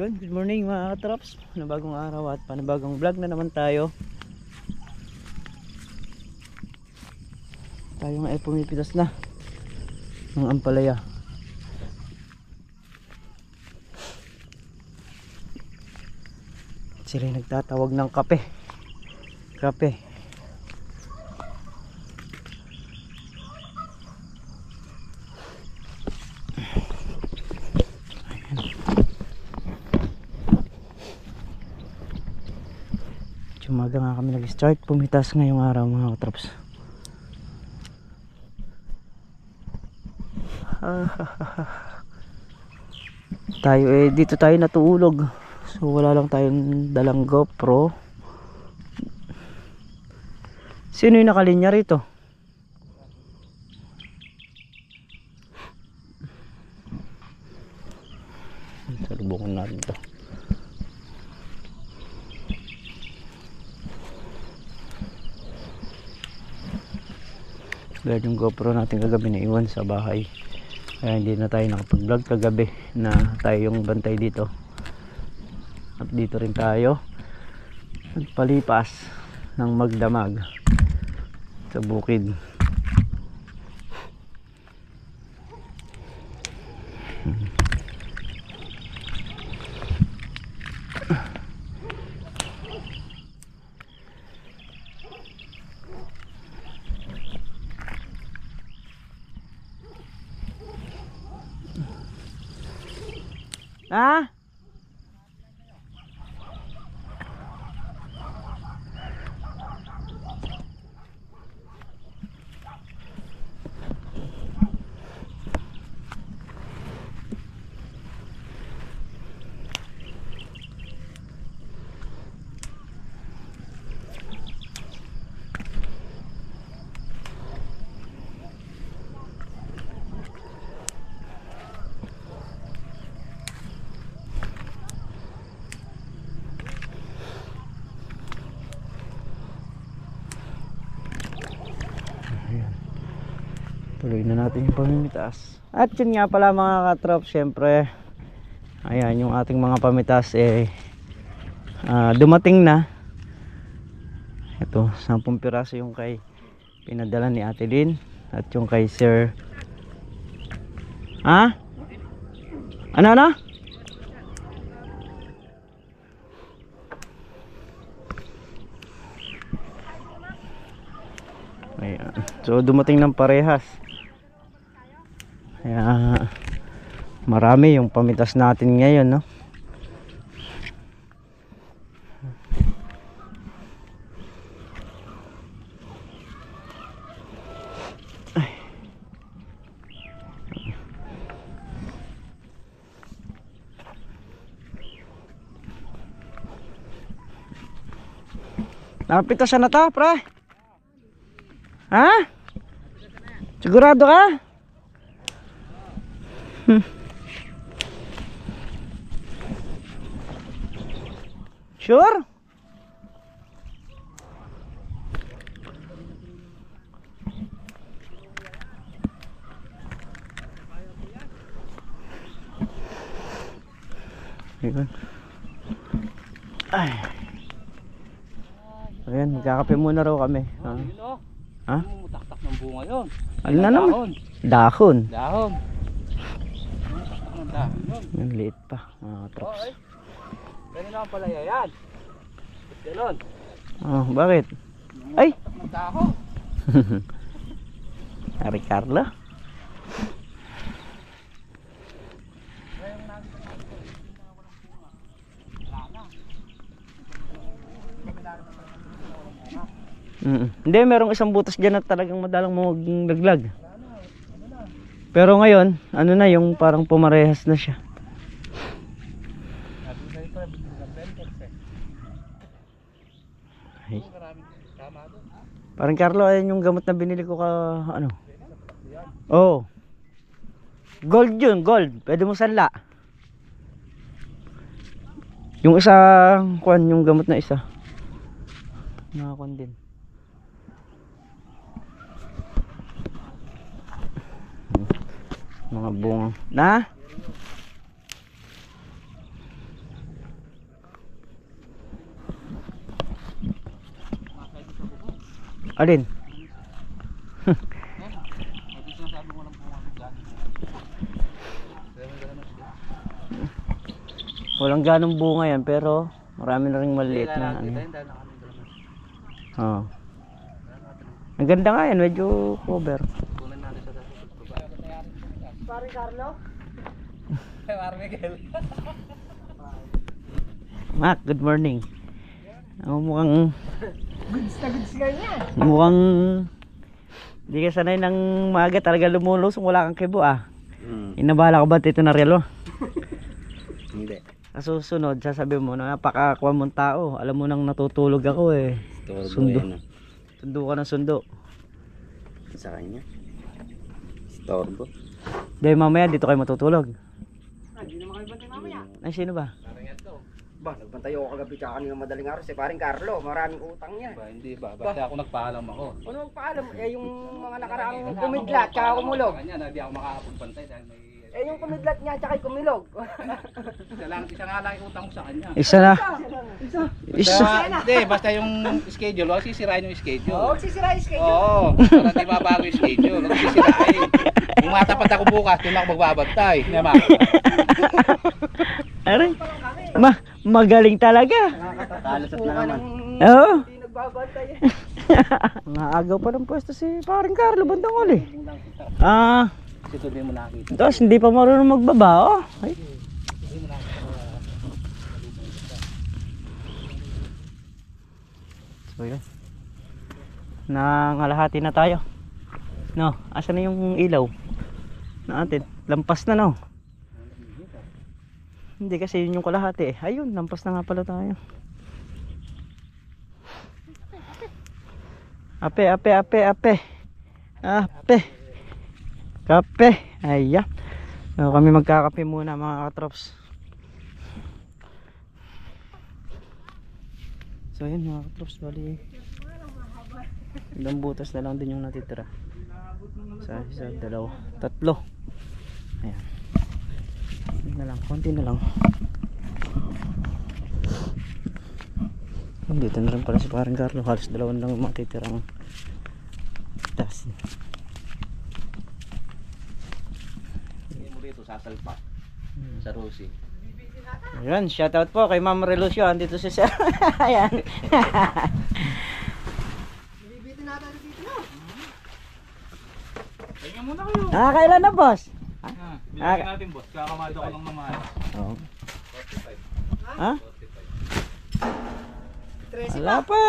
Yun, good morning mga katrops. Panibagong araw at panibagong vlog na naman tayo. Tayo nga ay pumipitas na ng ampalaya. Sila nagtatawag ng kape. Kape. Umaga nga kami nag-start pumitas ngayong araw mga katrops. Tayo dito tayo natulog. So wala lang tayong dalang GoPro. Sino yung nakalinya rito? Salubungan natin to. Dahil yung GoPro natin kagabi na iwan sa bahay, kaya hindi na tayo nakapag-vlog kagabi na tayo yung bantay dito. At dito rin tayo palipas ng magdamag sa bukid. Ah? Tuloy na natin yung pamimitas. At yun nga pala mga katrop, syempre ayan yung ating mga pamitas dumating na. Ito 10 piraso yung kay pinadala ni Ate Lynn at yung kay Sir ano? Ayan. So dumating ng parehas. Kaya marami yung pamitas natin ngayon, no? Ay. Napitasan na to, pre? Ha? Sigurado ka? Sure? Ayan. Ay. Ayan, magkakape muna raw kami. Ha? Taktak ng bunga yun. Ano na naman? Dahon. Dahon. Ang liit pa mga trops. Ganun naman pala yan. Ganon. Oh, bakit? Ay! Dahon. Ari Carlo. Hindi, merong isang butas dyan na talagang madalang maglaglag. Pero ngayon, ano na yung parang pumarehas na siya. Ay. Parang Carlo, ayan yung gamot na binili ko ka ano. Oh. Gold yun, gold. Pwede mo sanla. Yung isa, kuan, yung gamot na isa. Nakakuan din. mga bunga na Alin? Ito sinasabi mo ng bunga ng gano'n. Walang ganong bunga yan, pero marami na rin maliit na ano. Oo. Ang ganda nga yan, medyo cover. Kunan natin sa dati. Pare Carlo? Pare Miguel. Mac, good morning. Mukhang Goods na goods ka niya. mukhang hindi ka sanay ng maaga talaga lumulusong, wala kang kibo ah. Inabala ka ba dito na relo? Hindi. Sa susunod, sasabi mo na napakakuha mong tao. Alam mo nang natutulog ako eh. Sundo. Sundo ka ng sundo. Sa kanya? Storbo. Dahil mamaya dito kayo matutulog. Hindi naman kami bantay mamaya. Ay, sino ba? Ba, nagbantay ako kagabi tsaka kanina madaling araw. Si paring Carlo, maraming utang niya. Ba, hindi ba? Basta ako nagpaalam ako. Ano magpaalam? Eh, yung mga nakaraang kumidlat tsaka kumulog. Kanya na di ako makakapagbantay dahil may... Eh, yung kumidlat niya tsaka kumilog. Isa nga lang yung utang ko sa kanya. Isa na. Isa. Hindi, basta yung schedule, huwag sisirain yung schedule. Oo, sisirain schedule. Oo, para di mabago yung schedule. Huwag sisirain. Kung matapat ako bukas, doon ako magbabantay. Hindi ma. Aray. Magaling talaga. Kalasat na naman. Oo. Hindi nagbabantay eh. Naagaw pa ng pwesto si paring Carlo bandang uli. Kasi ito din mo nakita. Tapos hindi pa marunong magbaba oh. Ay. So yun. Nangalahati na tayo. No, asa na yung ilaw natin? Lampas na no. Hindi kasi yun yung kalahati eh. Ayun, lampas na nga pala tayo. Ape. Kape. Ayan. So, kami magkakape muna mga katrops. So yun mga katrops, bali ilang butas na lang din yung natitira. Isa, dalawa, tatlo. Ayan. Konti na lang. Dito na rin pala si paring Carlo. Halos dalawan lang matitirang tas. Hindi mo rito sasalpak sa Rosie. Ayan, shoutout po kay Ma'am Relucion. Dito si Sir. Ayan. Bibitin natin dito na. Kaya muna kayo. Nakakailan na boss? Bilangin natin boss, kakamado ko lang naman. Oo. Ha? 13 Wala pa.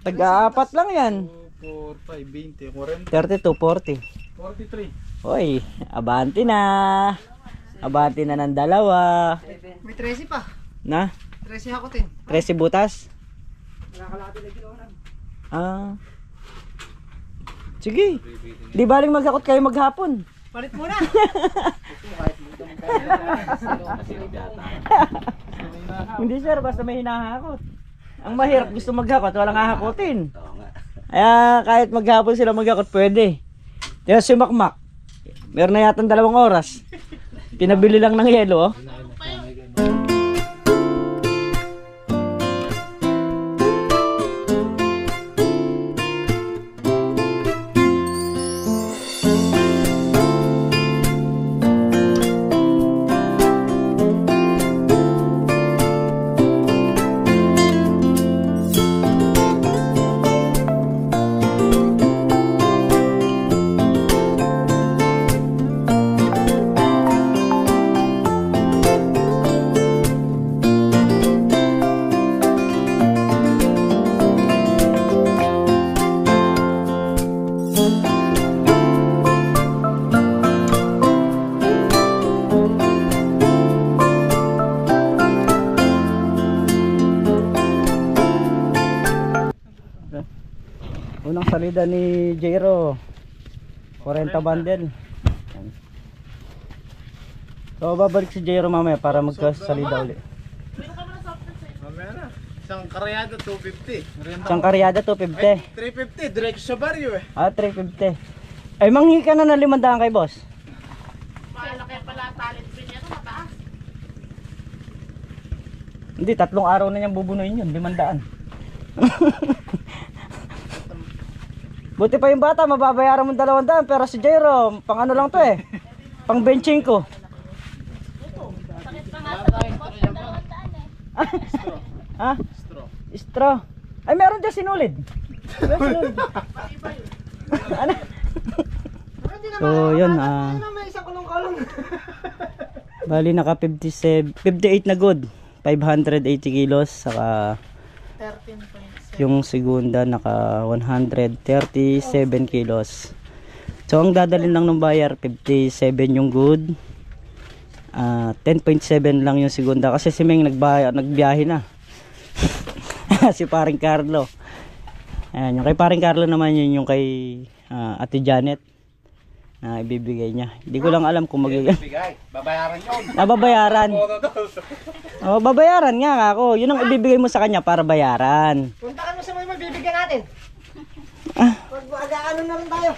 Tag-apat lang yan. 4, 5, 20, 32, 40. 43. Hoy, abante na. Abante na ng dalawa. May 13 pa. Na? 13 ako tin. 13 butas? Nakakalati na ginawa na. Sige. Di baling maghakot kayo maghapon. Palit muna. Hindi sir, basta may hinahakot. Ang mahirap gusto maghakot, walang hahakotin. Kaya kahit maghapon sila maghakot, pwede. Kaya si Makmak, meron na yatang 2 oras. Pinabili lang ng yelo, oh. Unang salida ni Jero 40 bundle. So babalik si Jero mamaya para magkasalida ulit. Mamaya na. Isang karyada 250. Isang karyada 250. 350, diretso sa baryo eh. 350. Ay manghi ka na ng 500 kay boss. Malaki pala talent pin niya mataas. Hindi, 3 araw na niyang bubunuin yun, 500. Buti pa yung bata, mababayaran mo 200, pero si Jairo, pang ano lang to eh. Pang benching ko. Ha? Straw. Ay, meron dyan sinulid. Meron sinulid. Ano? So, yun. May isang kulong-kulong. Bali, naka 58 na good. 580 kilos. Saka 13.7. yung segunda naka 137 kilos. So, ang dadalhin lang ng buyer, 57 yung good. 10.7 lang yung segunda. Kasi si Meng nagbiyahe na. Si paring Carlo. Ayan, yung kay paring Carlo naman yun yung kay Ate Janet na ibibigay niya. Hindi ko lang alam kung magiging Bigay. Babayaran yun. nababayaran. Oh, babayaran nga ako. Yun ang ibibigay mo sa kanya para bayaran. Punta ka mo sa may mabibigyan natin. Ah. Mag-ano na rin tayo.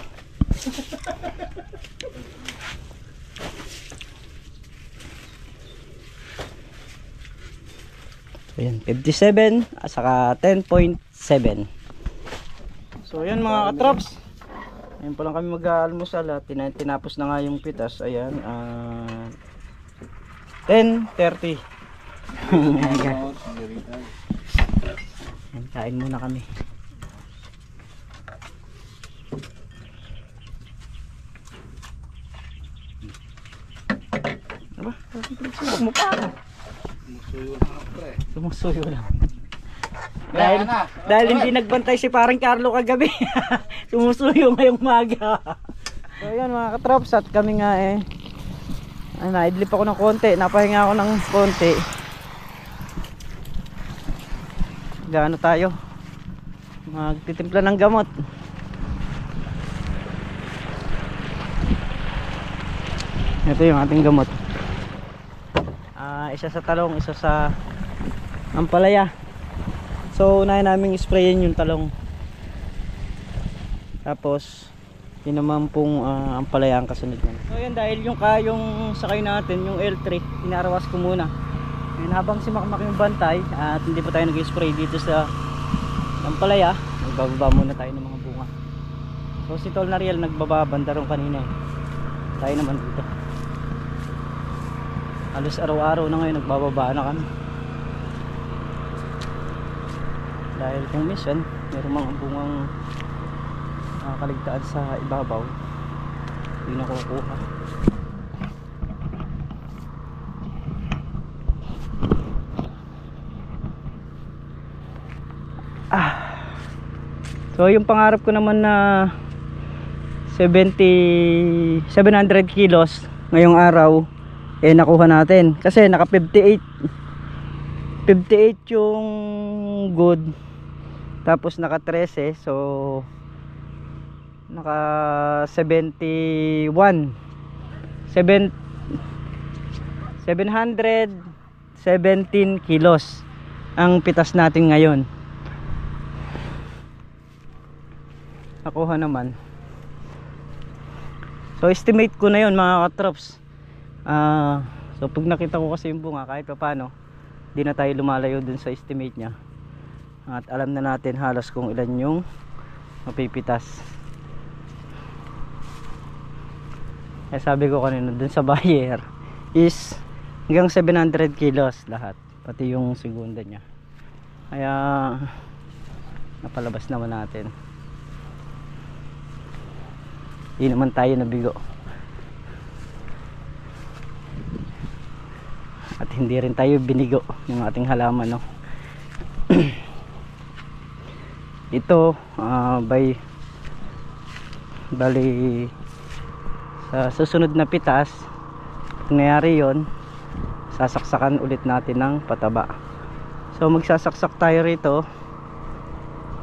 Ayan, 57 at saka 10.7. So ayan mga katrops. Ayun pa lang kami mag-aalmusal at tinapos na nga yung pitas. Ayan, 10:30. Ayan, kain muna kami. Aba, huwag mo pa. Sumusuyo lang. Dahil hindi nagbantay si parang Carlo kagabi. Sumusuyo ngayong maga. So yan mga katrops, at kami nga naidlip ako ng konti. Napahinga ako ng konti. Gaano tayo? Magtitimpla ng gamot. Ito yung ating gamot. Isa sa talong, isa sa ampalaya. So unahin namin sprayin yung talong. Tapos yun naman pong ampalaya ang kasunod niyan. So yan, dahil yung sakay natin, yung L3, inarawas ko muna. And habang si Makmak yung bantay at hindi pa tayo nag-spray dito sa ampalaya, nagbababa muna tayo ng mga bunga. So si Tol Nariel nagbaba banda ron kanina eh. Tayo naman dito. Halos araw-araw na ngayon nagbababa na kami. Dahil kung minsan mayroong mga bungang kaligtaan sa ibabaw, hindi nakukuha. So yung pangarap ko naman na 700 kilos ngayong araw nakuha natin kasi naka 58 yung good, tapos naka 13, so naka 717 kilos ang pitas natin ngayon. Nakuha naman. So estimate ko na yun mga katrops. So pag nakita ko kasi yung bunga, kahit pa paano di na tayo lumalayo dun sa estimate nya, at alam na natin halos kung ilan yung mapipitas. Kaya sabi ko kanina dun sa buyer is hanggang 700 kilos lahat, pati yung segunda nya. Kaya napalabas naman natin, di naman tayo nabigo. At hindi rin tayo binigo ng ating halaman, no? Ito bali sa susunod na pitas, kung nangyari yun, sasaksakan ulit natin ng pataba. So magsasaksak tayo rito,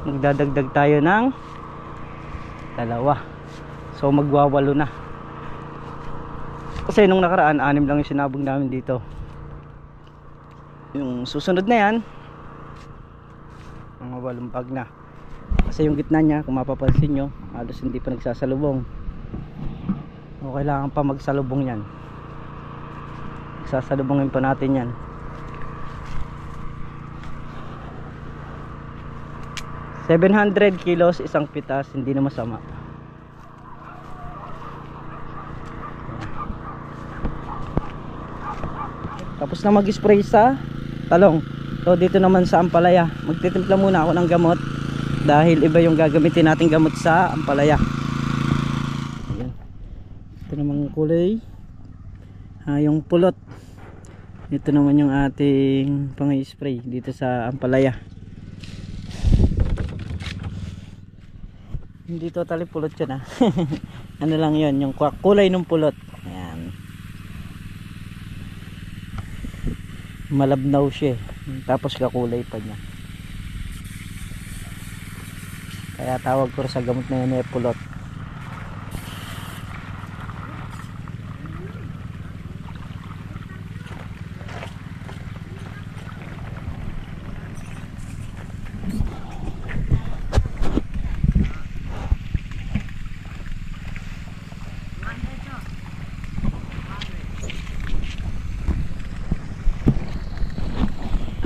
magdadagdag tayo ng 2, so magwawalo na. Kasi nung nakaraan 6 lang yung sinabog namin dito. Yung susunod na yan, mga 8 bag na. Kasi yung gitna nya, kung mapapansin nyo, halos hindi pa nagsasalubong. O kailangan pa magsalubong yan. Magsasalubongin pa natin yan. 700 kilos isang pitas, hindi na masama. Tapos na mag-spray sa talong. So dito naman sa ampalaya, magtitimpla muna ako ng gamot dahil iba yung gagamitin nating gamot sa ampalaya. Ayan. Ito naman kulay yung pulot. Ito naman yung ating pang-spray dito sa ampalaya. Hindi totally pulot yun ano lang yun, yung kulay ng pulot. Ayan. Malabnaw siya tapos kakulay pa niya, kaya tawag ko sa gamot na yun pulot.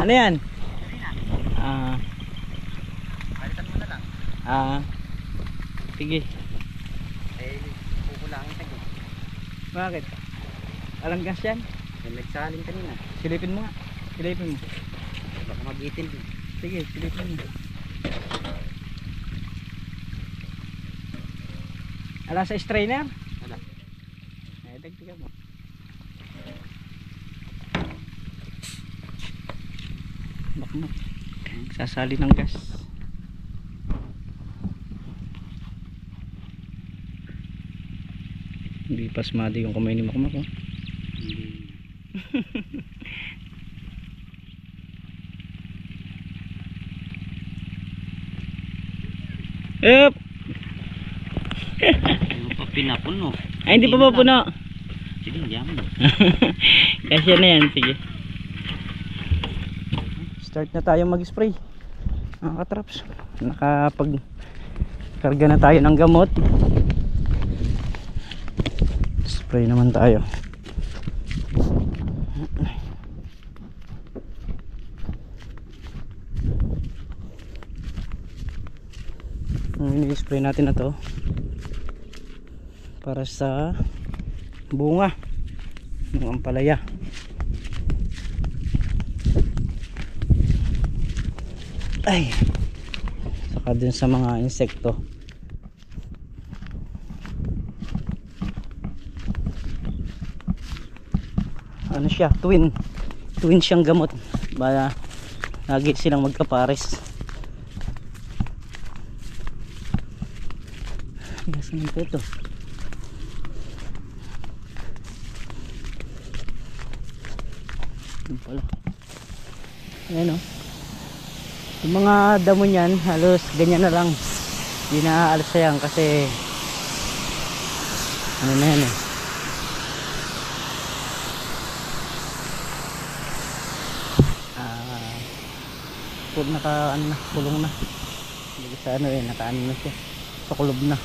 Ano yan? Palitan mo na lang. Sige. Kukulangin ka dyan. Bakit? Alang gas yan? Nagsalin kanina. Silipin mo nga. Silipin mo. Baka mag-itin din. Sige, silipin mo. Ala sa strainer? Wala. Dagdagan mo. Bak mo. Sasali ng gas. Hindi pasmado yung kamay ni Makmak. Up! Yung pa pinapuno. Ay, hindi pa ba puno? Sige, diyan mo. Kasi na yan, sige. Start na tayo mag-spray. Mga katraps, nakapag karga na tayo ng gamot. Spray naman tayo. Ini-spray natin na to para sa bunga ng ampalaya. Ay, saka dun sa mga insekto. Ano siya, twin siyang gamot, baya lagi silang magkapares. Saan pa ito? Doon pala. Ayan o. Yung mga damo niyan, halos ganyan na lang. Hindi na aalis yan kasi ano na yan eh. Kulong na. Hindi sa ano eh, nakaano na siya. Sa kulob na.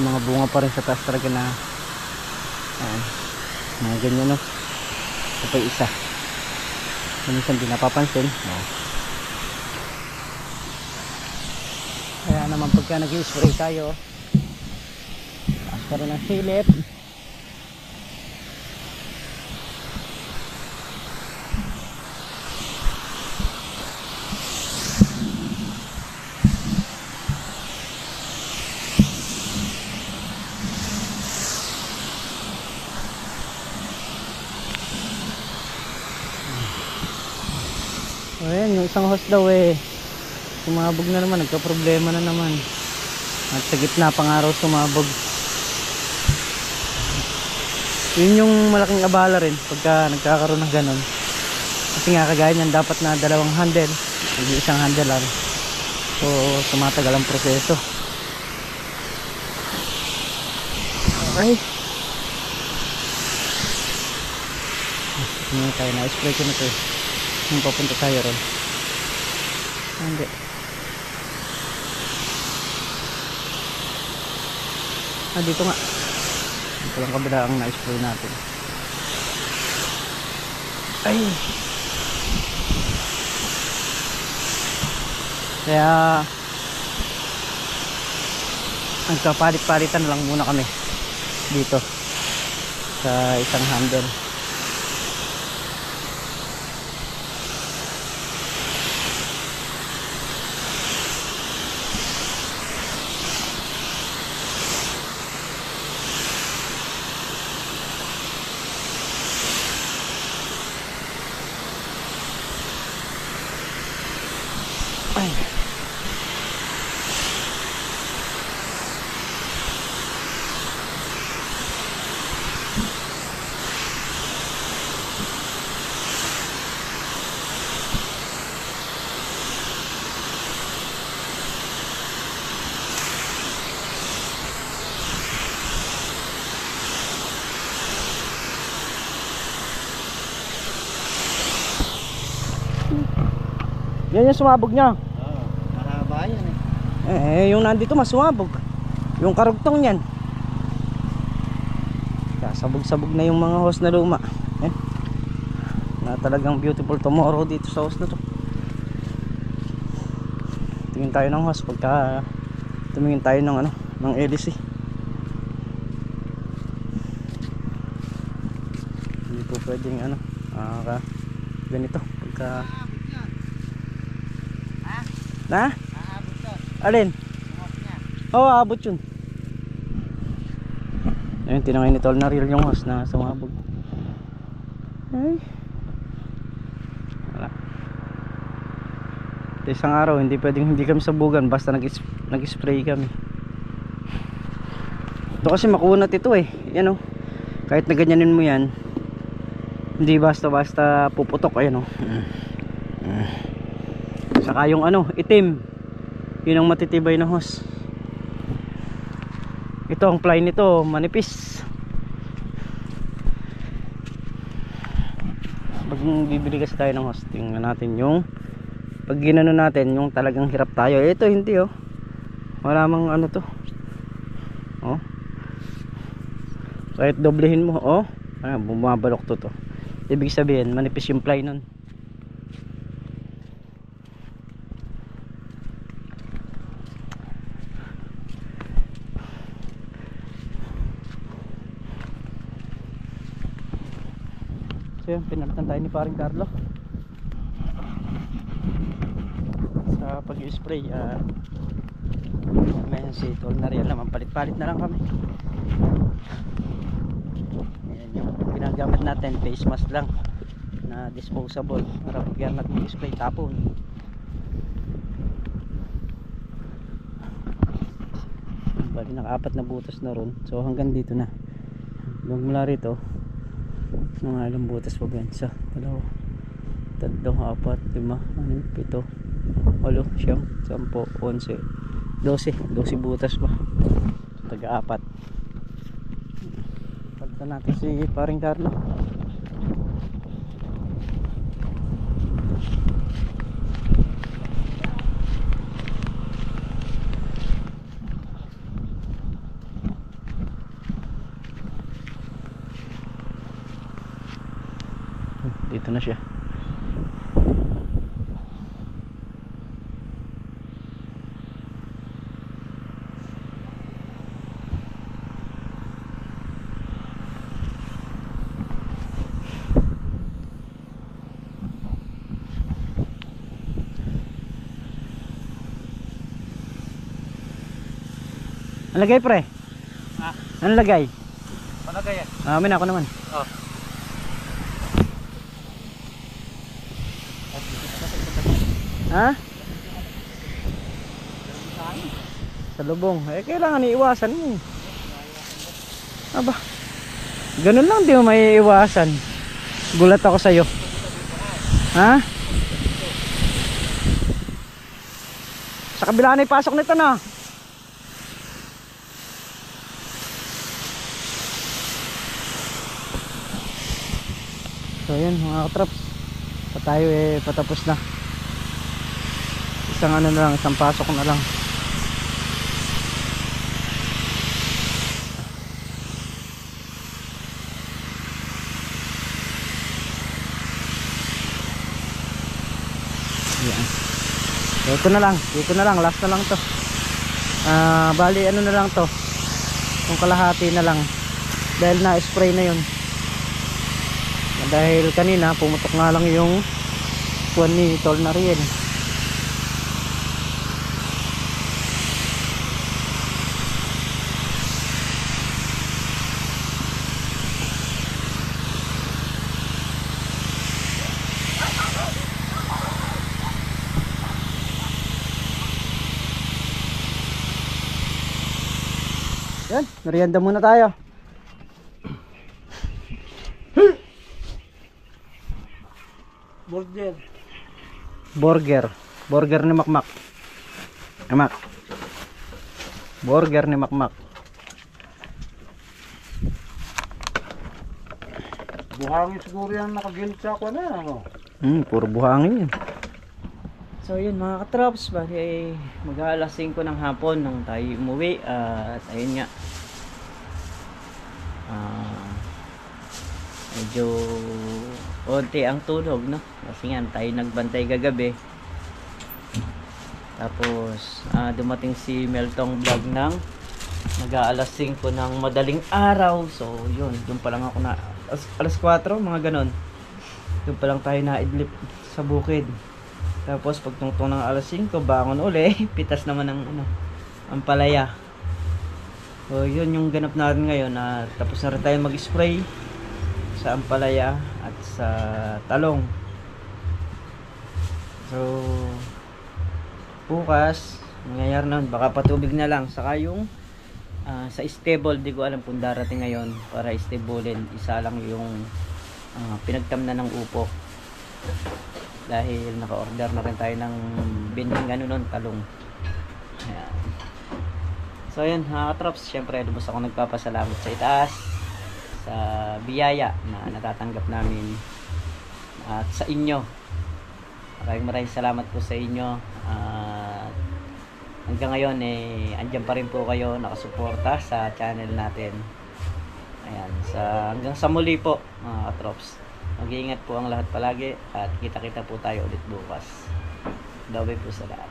Yung mga bunga pa rin sa taas talaga na ayan, mga ganyan no. Ito pa yung isa, minsan di napapansin kaya naman pagka nag-i-spray tayo taas pa rin ang silip. Ayan, yung isang host daw eh sumabog na naman, nagka-problema na naman at sa gitna pang araw sumabog. Yun yung malaking abala rin pagka nagkakaroon ng ganon, kasi nga kagaya nyan dapat na dalawang handle, hindi isang handle lang, so tumatagal ang proseso. Ay. Hindi tayo na-spray ko na ito eh. Kung papunta tayo ron. Hindi. Dito nga. Dito lang kabila ang na-spray natin. Ay. Kaya nagkapalit-palitan lang muna kami dito sa isang handle. Ay. Yan yung sumabog niya. Oo, maraba yan eh. Yung nandito mas sumabog. Yung karugtong niyan. Kaya sabog-sabog na yung mga hose na luma. Na talagang beautiful tomorrow dito sa hose na to. Tingin tayo ng hose pagka tumingin tayo ng ano, ng LC. Hindi po pwedeng ano, ganito pagka na? Alin? Oo, aabot yun. Ayun, tinangay ni Tol na real yung hose na sumabog. Ay. Wala. Isang araw, hindi pwedeng hindi kami sabugan basta nag-spray kami. Ito kasi makunat ito eh. Yan o. Kahit na ganyanin mo yan, hindi basta-basta puputok. Ayan o. Saka yung ano, itim. Yun ang matitibay na hose. Ito ang ply nito, manipis. Pag bibili kasi tayo ng hose, tingnan natin yung pag ginano natin, yung talagang hirap tayo. Ito hindi oh. Wala mang ano to. Oh. Kahit doblehin mo, oh. Bumabalok to. Ibig sabihin, manipis yung ply nun. So yun, pinalitan tayo ni paring Carlo sa pag-spray. Ngayon si Tol na real naman, palit-palit na lang kami. Ayan yung ginagamit natin, face mask lang na disposable para pagyan natin mag-spray tapon. Bali naka-apat na butas na ron, so hanggang dito na. Mula rito mga ilang butas pa ba yan? 1, 2, 3, 4, 5, 6, 7, 8, 9, 10, 11, 12 butas pa. Taga-apat. Palitan natin si paring Carlo. Dito na siya. Ano lagay pre? Ha? Ano lagay? Palagay yan. Amin ako naman. Oh. Ha? Sa lubong. Kailangan iiwasan mo. Aba. Ganun lang, di mo may iiwasan. Gulat ako sa'yo. Ha? Sa kabila na ipasok nito na. So yan mga katraps, tayo patapos na. Isang ano na lang, isang pasok na lang. Yan. So, ito na lang, last na lang to. Bali ano na lang to, kung kalahati na lang dahil na-spray na yun. Dahil kanina pumutok nga lang yung kuwan ni Tol Nariel. Yan, merienda muna tayo. Burger ni Makmak. Mak. Burger ni Makmak. Buhangin siguro yan nakagilid sa ako na ano. Puro buhangin yun. So yun mga katrops, bali mag-aalas 5 ng hapon nang tayo umuwi at ayun nga. Medyo konti ang tulog, no? Kasi nga tayo nagbantay kagabi. Tapos dumating si Meltong Vlog ng mag-aalas 5 ng madaling araw. So yun, doon pa lang ako na alas 4, mga ganon. Doon pa lang tayo naidlip sa bukid. Tapos pagtungtong ng alas 5, bangon uli, pitas naman ng ano, ang palaya. So yun yung ganap natin ngayon, tapos na rin tayo mag-spray sa ampalaya at sa talong. So bukas mangyayari na, baka patubig na lang. Saka yung sa stable, di ko alam kung darating ngayon para stablein. Isa lang yung pinagtamnan ng upo dahil naka-order na rin tayo ng binding ano nun, talong. Ayan. So yun mga katrops, syempre lubos ako nagpapasalamat sa itaas sa biyaya na natatanggap namin at sa inyo. Maraming salamat po sa inyo. Hanggang ngayon andyan pa rin po kayo nakasuporta sa channel natin. Ayan, hanggang sa muli po mga katrops. Mag-iingat po ang lahat palagi at kita-kita po tayo ulit bukas. Bye-bye po sa lahat.